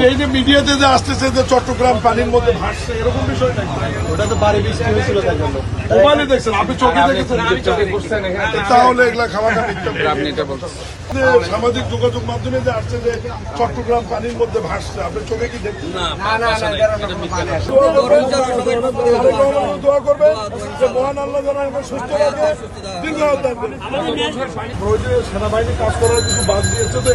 এই যে মিডিয়াতে যে আসতেছে যে চট্টগ্রাম পানির মধ্যে ভাসছে এরকম বিষয় নাকি? ওটা তো বাড়ি বৃষ্টি হয়েছিল তার জন্য। মোবাইলে দেখছেন, আপনি চোখে দেখেছেন, তাহলে এগুলা খাওয়া সামাজিক যোগাযোগ মাধ্যমে যে আসছে যে চট্টগ্রাম পানির মধ্যে ভাসছে, আপনি চোখে কি দেখছেন? দোয়া করবে যে মহান আল্লাহ যেন আমাকে সুস্থ রাখে, দীর্ঘায়ু দান করে। ওই যে সেনাবাহিনী কাজ করার কিছু বাদ দিয়েছে, তো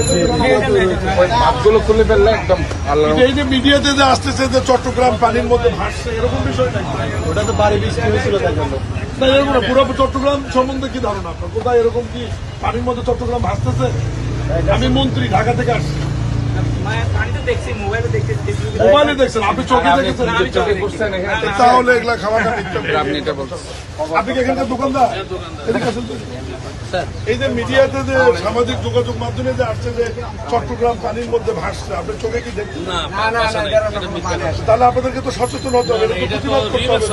হাতগুলো খুলে ফেললে একদম আল্লাহ। এই যে মিডিয়াতে যে আসতেছে যে চট্টগ্রাম পানির মধ্যে ভাসছে এরকম বিষয় নাকি? ওটা তো বাড়ি বৃষ্টি হয়েছিল তার জন্য। না, এরকম না। পুরো চট্টগ্রাম সম্বন্ধে কি ধারণা আপনার? কোথায় এরকম কি পানির মধ্যে চট্টগ্রাম ভাসতেছে? আমি মন্ত্রী, ঢাকা থেকে আসছি। মোবাইলে দেখছেন, আপনি চোখে দেখেছেন, তাহলে এগুলা খাওয়াটা আপনি কি এখানকার দোকানদার? এদিকে আসেন তো। এই যে মিডিয়াতে যে সামাজিক যোগাযোগ মাধ্যমে যে আসছে যে চট্টগ্রাম পানির মধ্যে ভাসছে, আপনি চোখে কি দেখছেন? তাহলে আপনাদেরকে তো সচেতন হতে হবে, প্রতিবাদ করতে হবে।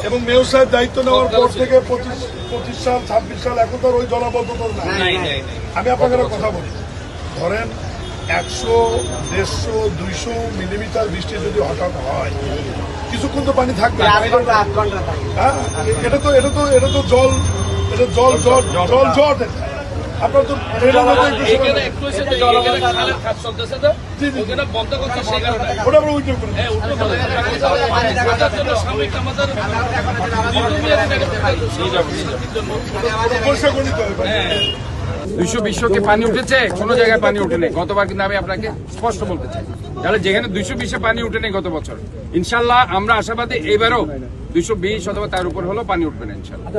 এবং মেয়র সাহেব দায়িত্ব নেওয়ার পর থেকে 25 সাল 26 সাল এখন তো ওই জলাবদ্ধতা নাই। আমি আপনাকে একটা কথা বলি, ধরেন 100, 150, 200 মিলিমিটার বৃষ্টি যদি হঠাৎ হয়, কিছুক্ষণ তো পানি থাকবে। হ্যাঁ, এটা তো জল জট। আপনার তো ওটা আমরা উইথড্র করি। পরিষ্কার করে নিতে হবে। 220 পানি উঠেছে, কোন জায়গায় পানি উঠেনি গতবার, কিন্তু আমি আপনাকে স্পষ্ট বলতে চাই, তাহলে যেখানে 220 পানি উঠেনি গত বছর, ইনশাল্লাহ আমরা আশাবাদী এবারও 220 অথবা তার উপর হলেও পানি উঠবে না ইনশাল্লাহ।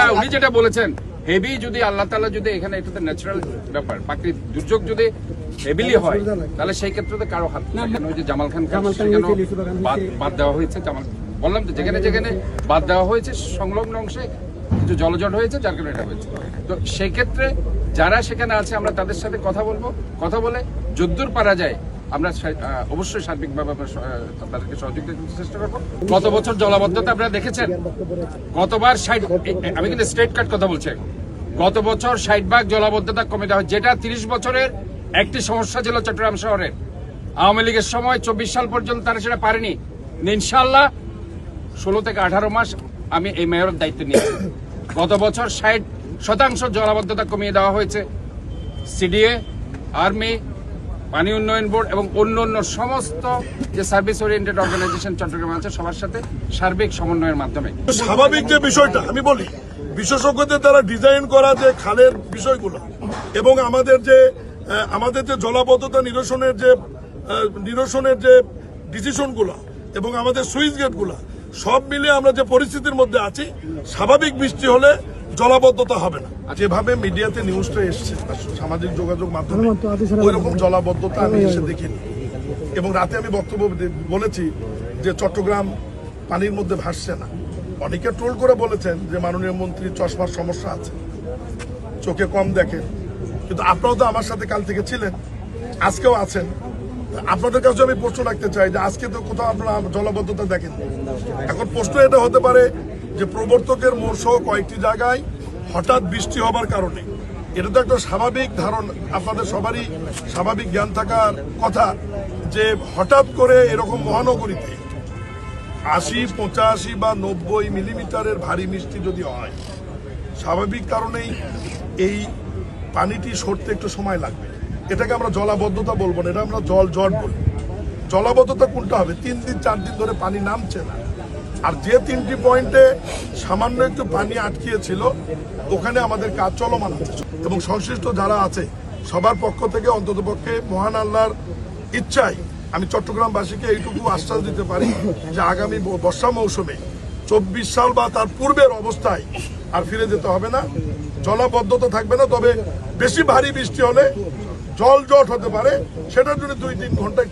আর উনি যেটা বলেছেন, হেভি যদি আল্লাহ তাআলা যদি এখানে এটা তো ন্যাচারাল ব্যাপার, প্রাকৃতিক দুর্যোগ যদি হেভিলি হয়, তাহলে সেই ক্ষেত্রে তো কারো হাত নেই। ওই যে জামাল খান বাদ দেওয়া হয়েছে, বললাম তো যেখানে যেখানে বাদ দেওয়া হয়েছে সংলগ্ন অংশে কিছু জলজট হয়েছে, যার কারণে এটা হয়েছে। তো সেই ক্ষেত্রে যারা সেখানে আছে আমরা তাদের সাথে কথা বলবো, কথা বলে যদ্দূর পারা যায় আমরা অবশ্যই সার্বিকভাবে তাদেরকে সহযোগিতা করতে চেষ্টা করবো। গত বছর জলাবদ্ধতা আপনারা দেখেছেন, গতবার 60, আমি কিন্তু স্ট্রেট কাট কথা বলছি, গত বছর 60 জলাবদ্ধতা কমে দেওয়া হয়, যেটা 30 বছরের একটি সমস্যা ছিল চট্টগ্রাম শহরের। আওয়ামী লীগের সময় 24 সাল পর্যন্ত তারা সেটা পারেনি। ইনশাল্লাহ 16 থেকে 18 মাস আমি এই মেয়রের দায়িত্ব নিয়েছি। গত বছর 60% জলাবদ্ধতা কমিয়ে দেওয়া হয়েছে। সিডিএ, আর্মি, পানি উন্নয়ন বোর্ড এবং অন্যান্য সমস্ত যে সার্ভিস ওরিয়েন্টেড অর্গানাইজেশন চট্টগ্রামে আছে সবার সাথে সার্বিক সমন্বয়ের মাধ্যমে। স্বাভাবিক যে বিষয়টা আমি বলি, বিশেষজ্ঞদের দ্বারা ডিজাইন করা যে খালের বিষয়গুলো এবং আমাদের যে জলাবদ্ধতা নিরসনের যে ডিসিশনগুলো এবং আমাদের সুইচ গেটগুলো সব মিলিয়ে আমরা যে পরিস্থিতির মধ্যে আছি, স্বাভাবিক বৃষ্টি হলে জলাবদ্ধতা হবে না। যেভাবে মিডিয়াতে নিউজটা এসছে, সামাজিক যোগাযোগ মাধ্যমে, ওইরকম জলাবদ্ধতা আমি এসে দেখিনি। এবং রাতে আমি বক্তব্য বলেছি যে চট্টগ্রাম পানির মধ্যে ভাসছে না। অনেকে ট্রোল করে বলেছেন যে মাননীয় মন্ত্রী চশমার সমস্যা আছে, চোখে কম দেখেন, কিন্তু আপনারাও তো আমার সাথে কাল থেকে ছিলেন, আজকেও আছেন। আপনাদের কাছে আমি প্রশ্ন রাখতে চাই যে আজকে তো কোথাও আপনারা জলাবদ্ধতা দেখেন। এখন প্রশ্ন এটা হতে পারে যে প্রবর্তকের মোড় সহ কয়েকটি জায়গায় হঠাৎ বৃষ্টি হবার কারণে, এটা তো একটা স্বাভাবিক ধারণা, আপনাদের সবারই স্বাভাবিক জ্ঞান থাকার কথা যে হঠাৎ করে এরকম মহানগরীতে 80, 85 বা 90 মিলিমিটারের ভারী বৃষ্টি যদি হয়, স্বাভাবিক কারণেই এই পানিটি সরতে একটু সময় লাগবে। এটাকে আমরা জলাবদ্ধতা বলবো না, এটা আমরা জট বলবো। জলাবদ্ধতা কোনটা হবে? 3 দিন 4 দিন ধরে পানি নামছে না। আর যে 3টি পয়েন্টে সামান্য একটু পানি আটকিয়েছিল, ওখানে আমাদের কাজ চলমান আছে এবং সংশ্লিষ্ট যারা আছে সবার পক্ষ থেকে অন্ততপক্ষে মহান আল্লাহর ইচ্ছায় আমি চট্টগ্রামবাসীকে এইটুকু আশ্বাস দিতে পারি যে আগামী বর্ষা মৌসুমে 24 সাল বা তার পূর্বের অবস্থায় আর ফিরে যেতে হবে না, জলাবদ্ধতা থাকবে না। তবে বেশি ভারী বৃষ্টি হলে জট হতে পারে, সেটার জন্য 2-3 ঘন্টা